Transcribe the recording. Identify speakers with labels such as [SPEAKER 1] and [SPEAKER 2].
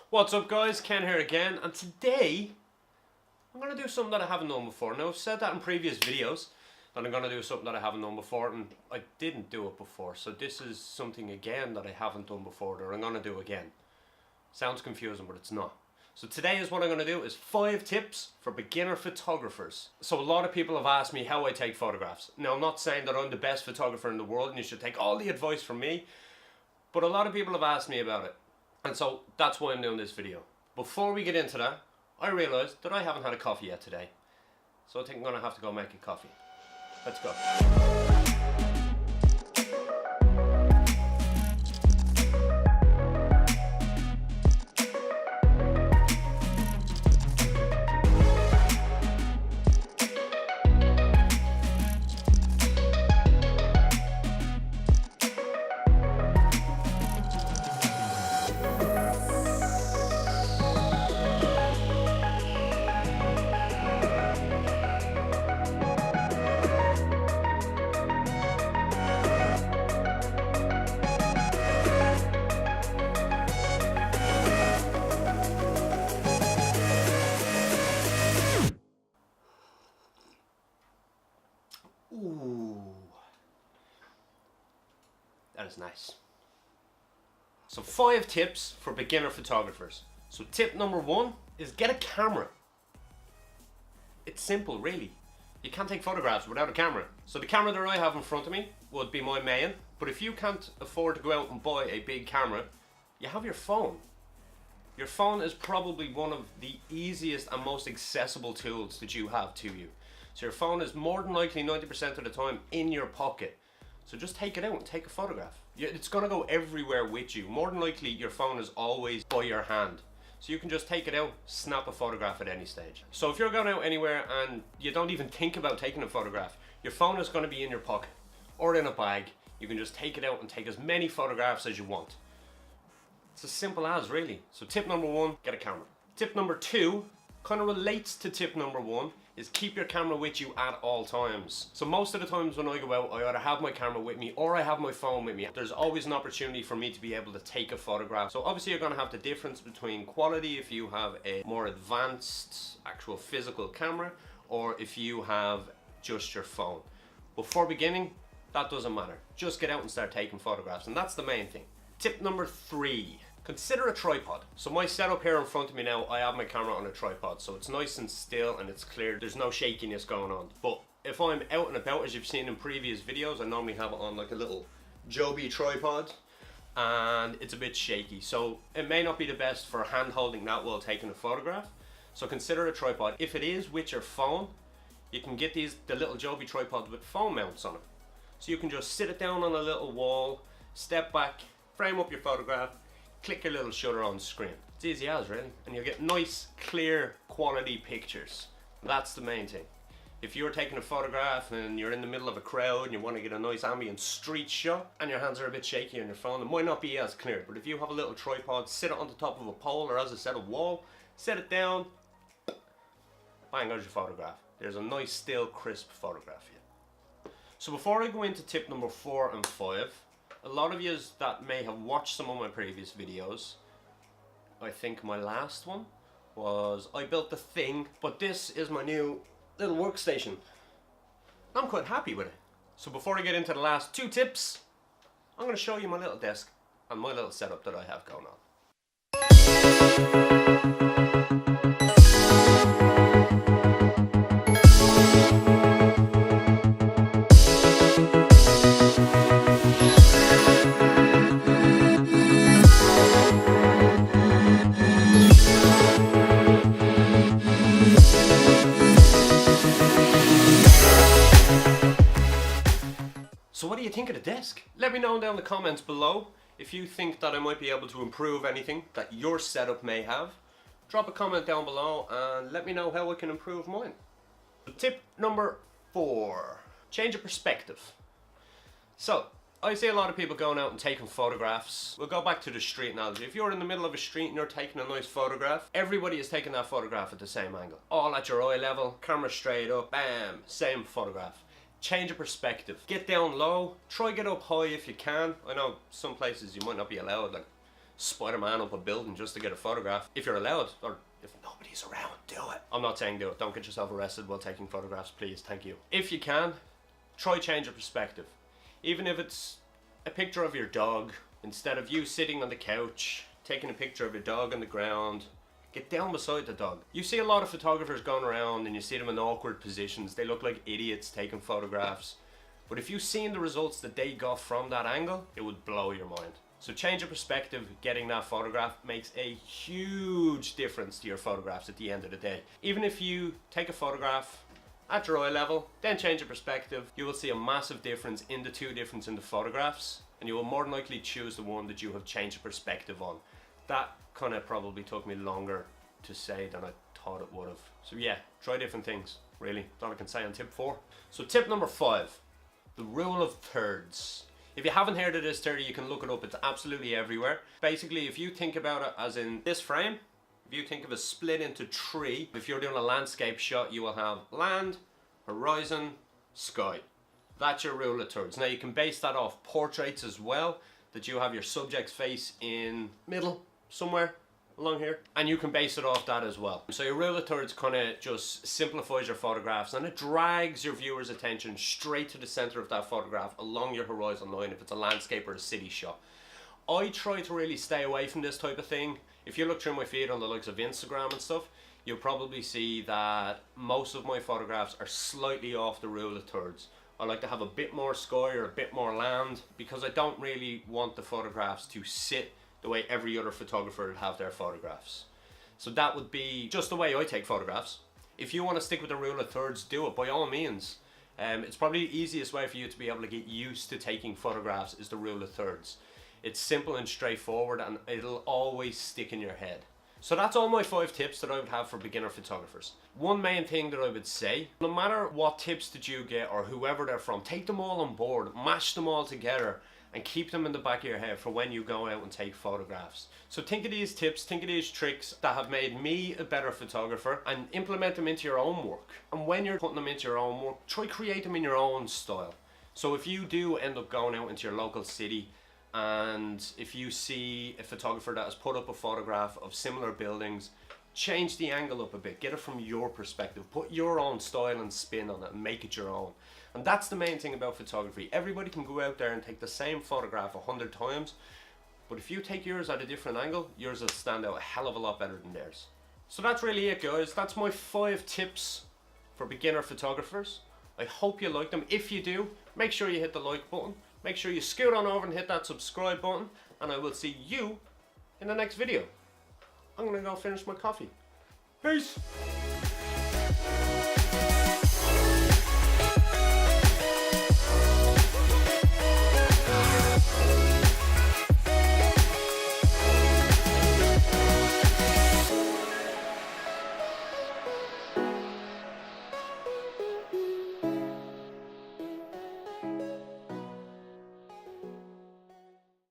[SPEAKER 1] What's up guys, Ken here again, and today I'm going to do something that I haven't done before. Now I've said that in previous videos that I'm going to do something that I haven't done before, and I didn't do it before, so this is something again that I haven't done before that I'm going to do again. Sounds confusing, but it's not. So today is what I'm going to do is 5 tips for beginner photographers. So a lot of people have asked me how I take photographs. Now I'm not saying that I'm the best photographer in the world and you should take all the advice from me, but a lot of people have asked me about it. And so that's why I'm doing this video. Before we get into that, I realised that I haven't had a coffee yet today. So I think I'm going to have to go make a coffee. Let's go. Ooh, that is nice. So 5 tips for beginner photographers. So tip number 1 is get a camera. It's simple really. You can't take photographs without a camera. So the camera that I have in front of me would be my main, but if you can't afford to go out and buy a big camera, you have your phone. Your phone is probably one of the easiest and most accessible tools that you have to you. So your phone is more than likely 90% of the time in your pocket. So just take it out and take a photograph. It's gonna go everywhere with you. More than likely your phone is always by your hand. So you can just take it out, snap a photograph at any stage. So if you're going out anywhere and you don't even think about taking a photograph, your phone is gonna be in your pocket or in a bag. You can just take it out and take as many photographs as you want. It's as simple as really. So tip number 1, get a camera. Tip number 2 kind of relates to tip number 1, is keep your camera with you at all times. So most of the times when I go out, I either have my camera with me or I have my phone with me. There's always an opportunity for me to be able to take a photograph. So obviously you're gonna have the difference between quality if you have a more advanced actual physical camera or if you have just your phone. Before beginning, that doesn't matter. Just get out and start taking photographs, and that's the main thing. Tip number 3. Consider a tripod. So my setup here in front of me now, I have my camera on a tripod, so it's nice and still and it's clear. There's no shakiness going on. But if I'm out and about, as you've seen in previous videos, I normally have it on like a little Joby tripod and it's a bit shaky. So it may not be the best for hand holding that while taking a photograph. So consider a tripod. If it is with your phone, you can get the little Joby tripods with phone mounts on it. So you can just sit it down on a little wall, step back, frame up your photograph, click your little shutter on the screen. It's easy as really, and you'll get nice, clear, quality pictures. That's the main thing. If you're taking a photograph and you're in the middle of a crowd and you want to get a nice ambient street shot and your hands are a bit shaky on your phone, it might not be as clear. But if you have a little tripod, sit it on the top of a pole or as I said, a wall, set it down, bang, there's your photograph. There's a nice, still, crisp photograph here. So before I go into tip number 4 and 5, a lot of you that may have watched some of my previous videos, I think my last one was I built the thing, but this is my new little workstation. I'm quite happy with it. So before I get into the last 2 tips, I'm going to show you my little desk and my little setup that I have going on. So what do you think of the desk? Let me know down in the comments below if you think that I might be able to improve anything that your setup may have. Drop a comment down below and let me know how I can improve mine. Tip number 4, change of perspective. So I see a lot of people going out and taking photographs. We'll go back to the street analogy. If you're in the middle of a street and you're taking a nice photograph, everybody is taking that photograph at the same angle. All at your eye level, camera straight up, bam, same photograph. Change of perspective. Get down low, try get up high if you can. I know some places you might not be allowed, like Spider-Man up a building just to get a photograph. If you're allowed, or if nobody's around, do it. I'm not saying do it. Don't get yourself arrested while taking photographs, please. Thank you. If you can, try change your perspective. Even if it's a picture of your dog, instead of you sitting on the couch, taking a picture of your dog on the ground, get down beside the dog. You see a lot of photographers going around and you see them in awkward positions. They look like idiots taking photographs. But if you've seen the results that they got from that angle, it would blow your mind. So change your perspective. Getting that photograph makes a huge difference to your photographs at the end of the day. Even if you take a photograph at your eye level, then change your perspective, you will see a massive difference in the two difference in the photographs, and you will more than likely choose the one that you have changed your perspective on. That kind of probably took me longer to say than I thought it would have. So yeah, try different things, really. That's all I can say on tip 4. So tip number 5, the rule of thirds. If you haven't heard of this theory, you can look it up. It's absolutely everywhere. Basically, if you think about it as in this frame, if you think of a split into 3, if you're doing a landscape shot, you will have land, horizon, sky. That's your rule of thirds. Now you can base that off portraits as well, that you have your subject's face in middle, somewhere along here, and you can base it off that as well. So your rule of thirds kind of just simplifies your photographs, and it drags your viewer's attention straight to the center of that photograph along your horizon line if it's a landscape or a city shot. I try to really stay away from this type of thing. If you look through my feed on the likes of Instagram and stuff, you'll probably see that most of my photographs are slightly off the rule of thirds. I like to have a bit more sky or a bit more land, because I don't really want the photographs to sit the way every other photographer would have their photographs. So that would be just the way I take photographs. If you want to stick with the rule of thirds, do it by all means. It's probably the easiest way for you to be able to get used to taking photographs is the rule of thirds. It's simple and straightforward, and it'll always stick in your head. So that's all my 5 tips that I would have for beginner photographers. One main thing that I would say, no matter what tips that you get or whoever they're from, take them all on board, mash them all together, and keep them in the back of your head for when you go out and take photographs. So think of these tips, think of these tricks that have made me a better photographer, and implement them into your own work. And when you're putting them into your own work, try create them in your own style. So if you do end up going out into your local city, and if you see a photographer that has put up a photograph of similar buildings, change the angle up a bit, get it from your perspective, put your own style and spin on it and make it your own. And that's the main thing about photography. Everybody can go out there and take the same photograph 100 times, but if you take yours at a different angle, yours will stand out a hell of a lot better than theirs. So that's really it, guys. That's my 5 tips for beginner photographers. I hope you like them. If you do, make sure you hit the like button. Make sure you scoot on over and hit that subscribe button, and I will see you in the next video. I'm gonna go finish my coffee. Peace!